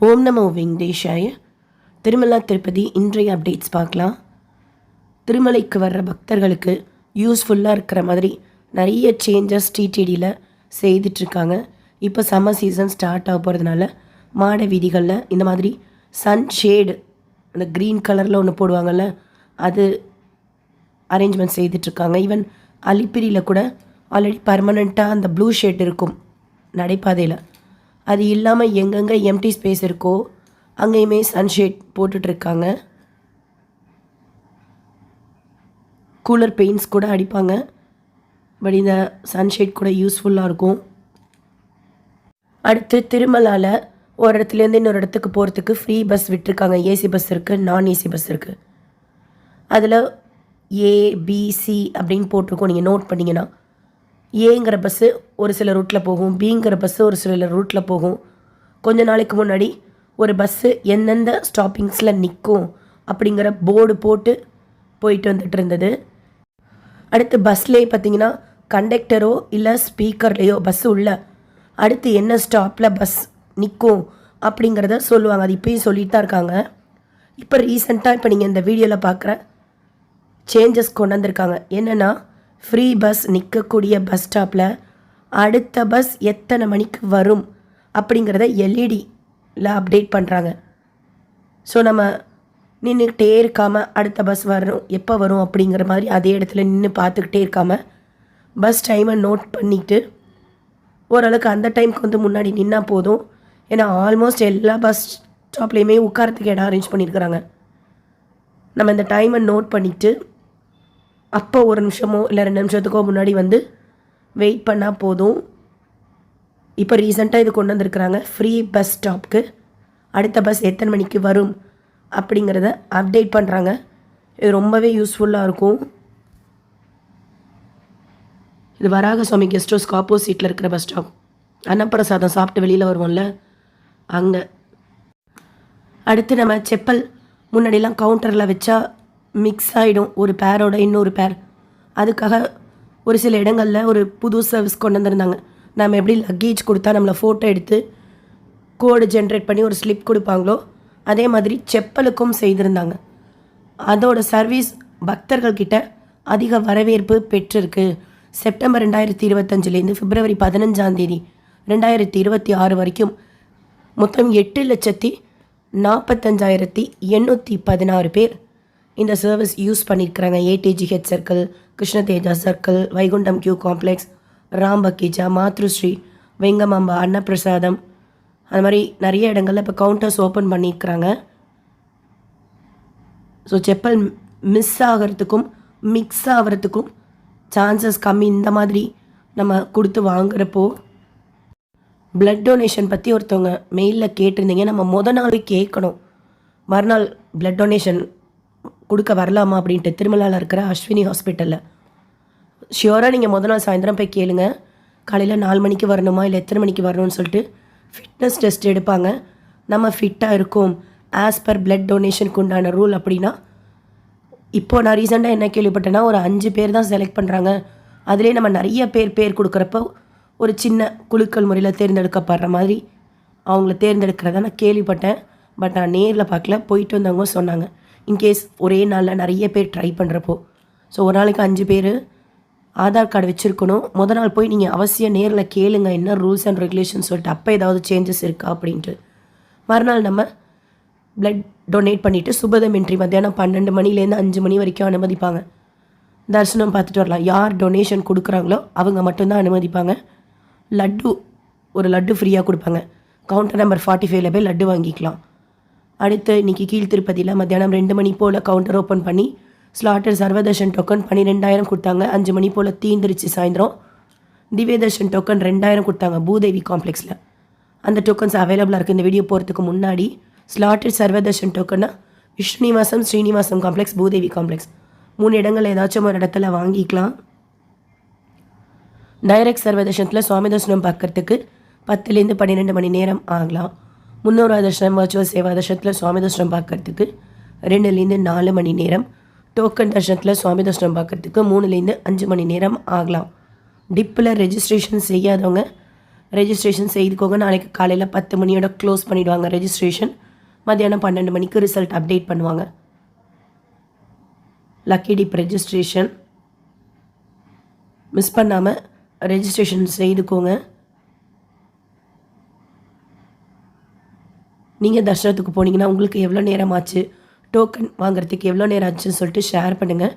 ஓம் நமோ வெங்கடேஷாய. திருமலா திருப்பதி இன்றைய அப்டேட்ஸ் பார்க்கலாம். திருமலைக்கு வர்ற பக்தர்களுக்கு யூஸ்ஃபுல்லாக இருக்கிற மாதிரி நிறைய சேஞ்சஸ் டிடிடியில் செய்துட்ருக்காங்க. இப்போ சம்மர் சீசன் ஸ்டார்ட் ஆக போகிறதுனால மாட வீதிகளில் இந்த மாதிரி சன்ஷேடு அந்த க்ரீன் கலரில் ஒன்று போடுவாங்கள்ல, அது அரேஞ்ச்மெண்ட் செய்துட்ருக்காங்க. ஈவன் அலிப்பிரியில் கூட ஆல்ரெடி பர்மனெண்ட்டாக அந்த ப்ளூ ஷேட் இருக்கும் நடைபாதையில். அது இல்லாமல் எங்கெங்கே எம்டி ஸ்பேஸ் இருக்கோ அங்கேயுமே சன்ஷேட் போட்டுட்ருக்காங்க. கூலர் பெயிண்ட்ஸ் கூட அடிப்பாங்க, பட் இந்த சன்ஷேட் கூட யூஸ்ஃபுல்லாக இருக்கும். அடுத்து திருமலாவில் ஒரு இடத்துலேருந்து இன்னொரு இடத்துக்கு போகிறதுக்கு ஃப்ரீ பஸ் விட்டுருக்காங்க. ஏசி பஸ் இருக்குது, நான் ஏசி பஸ் இருக்குது. அதில் ஏபிசி அப்படின்னு போட்டிருக்கோம். நீங்கள் நோட் பண்ணிங்கன்னா ஏங்கிற பஸ்ஸு ஒரு சில ரூட்டில் போகும், பிங்கிற பஸ்ஸு ஒரு சில ரூட்டில் போகும். கொஞ்ச நாளைக்கு முன்னாடி ஒரு பஸ்ஸு எந்தெந்த ஸ்டாப்பிங்ஸில் நிற்கும் அப்படிங்கிற போர்டு போட்டு போயிட்டு வந்துட்டு இருந்தது. அடுத்து பஸ்லேயே பார்த்தீங்கன்னா கண்டக்டரோ இல்லை ஸ்பீக்கர்லேயோ பஸ்ஸு உள்ள அடுத்து என்ன ஸ்டாப்பில் பஸ் நிற்கும் அப்படிங்கிறத சொல்லுவாங்க. அது இப்போயும் சொல்லிட்டு தான் இருக்காங்க. இப்போ ரீசெண்டாக இப்போ நீங்கள் இந்த வீடியோவில் பார்க்குற சேஞ்சஸ் கொண்டு வந்திருக்காங்க. என்னென்னா, ஃப்ரீ பஸ் நிற்கக்கூடிய பஸ் ஸ்டாப்பில் அடுத்த பஸ் எத்தனை மணிக்கு வரும் அப்படிங்கிறத எல்இடியில் அப்டேட் பண்ணுறாங்க. ஸோ நம்ம நின்றுக்கிட்டே இருக்காமல் அடுத்த பஸ் வரும் எப்போ வரும் அப்படிங்கிற மாதிரி அதே இடத்துல நின்று பார்த்துக்கிட்டே இருக்காமல் பஸ் டைமை நோட் பண்ணிவிட்டு ஓரளவுக்கு அந்த டைமுக்கு வந்து முன்னாடி நின்னால் போதும். ஏன்னா ஆல்மோஸ்ட் எல்லா பஸ் ஸ்டாப்லேயுமே உட்காரத்துக்கு இடம் அரேஞ்ச் பண்ணியிருக்கிறாங்க. நம்ம இந்த டைமை நோட் பண்ணிவிட்டு அப்போ ஒரு நிமிஷமோ இல்லை 2 நிமிஷத்துக்கோ முன்னாடி வந்து வெயிட் பண்ணால் போதும். இப்போ ரீசெண்டாக இது கொண்டு வந்திருக்கிறாங்க. ஃப்ரீ பஸ் ஸ்டாப்க்கு அடுத்த பஸ் எத்தனை மணிக்கு வரும் அப்படிங்கிறத அப்டேட் பண்ணுறாங்க. இது ரொம்பவே யூஸ்ஃபுல்லாக இருக்கும். இது வராக சுவாமி கெஸ்ட் ஹவுஸ்க்கு ஆப்போசிட்டில் இருக்கிற பஸ் ஸ்டாப். அன்னப்பிரசாதம் சாப்பிட்டு வெளியில் வருவோம்ல, அங்கே. அடுத்து நம்ம செப்பல் முன்னாடிலாம் கவுண்டரில் வச்சா மிக்ஸ் ஆகிடும் ஒரு பேரோட இன்னொரு பேர். அதுக்காக ஒரு சில இடங்களில் ஒரு புது சர்வீஸ் கொண்டு வந்திருந்தாங்க. நம்ம எப்படி லக்கேஜ் கொடுத்தா நம்மளை ஃபோட்டோ எடுத்து கோடு ஜென்ரேட் பண்ணி ஒரு ஸ்லிப் கொடுப்பாங்களோ அதே மாதிரி செப்பலுக்கும் செய்திருந்தாங்க. அதோட சர்வீஸ் பக்தர்கள்கிட்ட அதிக வரவேற்பு பெற்றிருக்கு. செப்டம்பர் 2025 பிப்ரவரி 15 2026 வரைக்கும் மொத்தம் 8,45,816 பேர் இந்த சர்வீஸ் யூஸ் பண்ணியிருக்கிறாங்க. ADGH circle, Krishnateja circle, Vaikuntam Q complex, Rambhageecha, Matrusri, Vengamamba, Annaprasadam, அது மாதிரி நிறைய இடங்களில் இப்போ கவுண்டர்ஸ் ஓப்பன் பண்ணியிருக்கிறாங்க. ஸோ செப்பல் மிஸ் ஆகிறதுக்கும் மிக்ஸ் ஆகிறதுக்கும் சான்சஸ் கம்மி. இந்த மாதிரி நம்ம கொடுத்து வாங்குறப்போ பிளட் டொனேஷன் பற்றி ஒருத்தவங்க மெயிலில் கேட்டிருந்தீங்க. நம்ம நாள் கேட்கணும், மறுநாள் பிளட் டொனேஷன் கொடுக்க வரலாமா அப்படின்ட்டு திருமலாவில் இருக்கிற அஸ்வினி ஹாஸ்பிட்டலில். ஷியோராக நீங்கள் நாள் சாயந்தரம் போய் கேளுங்க, காலையில் 4 மணிக்கு வரணுமா இல்லை எத்தனை மணிக்கு வரணும்னு சொல்லிட்டு ஃபிட்னஸ் டெஸ்ட் எடுப்பாங்க. நம்ம ஃபிட்டாக இருக்கும் ஆஸ் பர் பிளட் டொனேஷனுக்கு உண்டான ரூல் அப்படின்னா. இப்போது நான் ரீசெண்டாக என்ன கேள்விப்பட்டேன்னா, ஒரு 5 பேர் தான் செலக்ட் பண்ணுறாங்க. அதிலே நம்ம நிறைய பேர் கொடுக்குறப்போ ஒரு சின்ன குழுக்கள் முறையில் தேர்ந்தெடுக்கப்படுற மாதிரி அவங்கள தேர்ந்தெடுக்கிறத நான் கேள்விப்பட்டேன். பட் நான் நேரில் பார்க்கல, போயிட்டு வந்தவங்க சொன்னாங்க. இன்கேஸ் ஒரே நாளில் நிறைய பேர் ட்ரை பண்ணுறப்போ, ஸோ ஒரு நாளைக்கு 5 பேர் ஆதார் கார்டு வச்சுருக்கணும். நாள் போய் நீங்கள் அவசியம் நேரில் கேளுங்க என்ன ரூல்ஸ் அண்ட் ரெகுலேஷன் சொல்லிட்டு, அப்போ ஏதாவது சேஞ்சஸ் இருக்கா அப்படின்ட்டு. மறுநாள் நம்ம பிளட் டொனேட் பண்ணிவிட்டு சுபதம் என்ட்ரி மத்தியானம் 12 மணிலேருந்து 5 மணி வரைக்கும் அனுமதிப்பாங்க. தரிசனம் பார்த்துட்டு வரலாம். யார் டொனேஷன் கொடுக்குறாங்களோ அவங்க மட்டும்தான் அனுமதிப்பாங்க. ஒரு லட்டு ஃப்ரீயாக கொடுப்பாங்க. கவுண்டர் நம்பர் 45 போய் லட்டு வாங்கிக்கலாம். அடுத்து இன்றைக்கி கீழ் திருப்பதியில் மத்தியானம் 2 மணி போல் கவுண்டர் ஓப்பன் பண்ணி ஸ்லாட்டர் சர்வதர்ஷன் டோக்கன் 12,000 கொடுத்தாங்க. 5 மணி போல் தீந்துருச்சு சாயந்தரம். திவ்யதர்ஷன் டோக்கன் 2,000 கொடுத்தாங்க பூதேவி காம்ப்ளெக்ஸில். அந்த டோக்கன்ஸ் அவைலபிளாக இருக்குது. இந்த வீடியோ போகிறதுக்கு முன்னாடி ஸ்லாட்டர் சர்வதர்ஷன் டோக்கன்னா விஷ்ணுநிவாசம், ஸ்ரீனிவாசம் காம்ப்ளெக்ஸ், பூதேவி காம்ப்ளெக்ஸ் 3 இடங்கள் ஏதாச்சும் ஒரு இடத்துல வாங்கிக்கலாம். டைரக்ட் சர்வதர்ஷனத்தில் சுவாமி தர்ஷனம் பார்க்கறதுக்கு 10லேருந்து 12 மணி நேரம் ஆகலாம். 300 தர்ஷனம் வர்ச்சுவல் சேவா தர்ஷனத்தில் சுவாமி தர்ஷனம் பார்க்கறதுக்கு 2லேருந்து 4 மணி நேரம். டோக்கன் தர்ஷனத்தில் சுவாமி தர்ஷனம் பார்க்கறதுக்கு 3லேருந்து 5 மணி நேரம் ஆகலாம். டிப்பில் ரெஜிஸ்ட்ரேஷன் செய்யாதவங்க ரெஜிஸ்ட்ரேஷன் செய்துக்கோங்க. நாளைக்கு காலையில் 10 மணியோட க்ளோஸ் பண்ணிவிடுவாங்க ரெஜிஸ்ட்ரேஷன். மத்தியானம் 12 மணிக்கு ரிசல்ட் அப்டேட் பண்ணுவாங்க. லக்கி டிப் ரெஜிஸ்ட்ரேஷன் மிஸ் பண்ணாமல் ரெஜிஸ்ட்ரேஷன் செய்துக்கோங்க. நீங்கள் தர்ஷனத்துக்கு போனீங்கன்னா உங்களுக்கு எவ்வளோ நேரம் ஆச்சு, டோக்கன் வாங்குறதுக்கு எவ்வளோ நேரம் ஆச்சுன்னு சொல்லிட்டு ஷேர் பண்ணுங்கள்.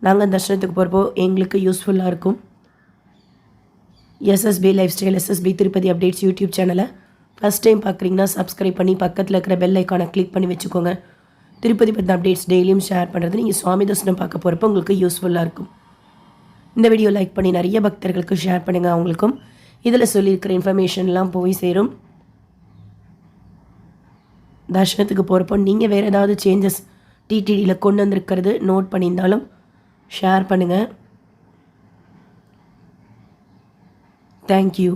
நாங்கள் தர்ஷனத்துக்கு போகிறப்போ எங்களுக்கு யூஸ்ஃபுல்லாக இருக்கும். SSP lifestyle, SSP Tirupati updates YouTube சேனலை ஃபஸ்ட் டைம் பார்க்குறீங்கன்னா சப்ஸ்கிரைப் பண்ணி பக்கத்தில் இருக்கிற பெல் ஐக்கானை கிளிக் பண்ணி வச்சுக்கோங்க. திருப்பதி பற்றின அப்டேட்ஸ் டெய்லியும் ஷேர் பண்ணுறது நீங்கள் சுவாமி தர்சனம் பார்க்க போகிறப்போ உங்களுக்கு யூஸ்ஃபுல்லாக இருக்கும். இந்த வீடியோ லைக் பண்ணி நிறைய பக்தர்களுக்கு ஷேர் பண்ணுங்கள். அவங்களுக்கும் இதில் சொல்லியிருக்கிற இன்ஃபர்மேஷன்லாம் போய் சேரும். தர்ஷனத்துக்கு போகிறப்போ நீங்கள் வேறு ஏதாவது சேஞ்சஸ் டிடிடியில் கொண்டு வந்திருக்கிறது நோட் பண்ணியிருந்தாலும் ஷேர் பண்ணுங்கள். தேங்க்யூ.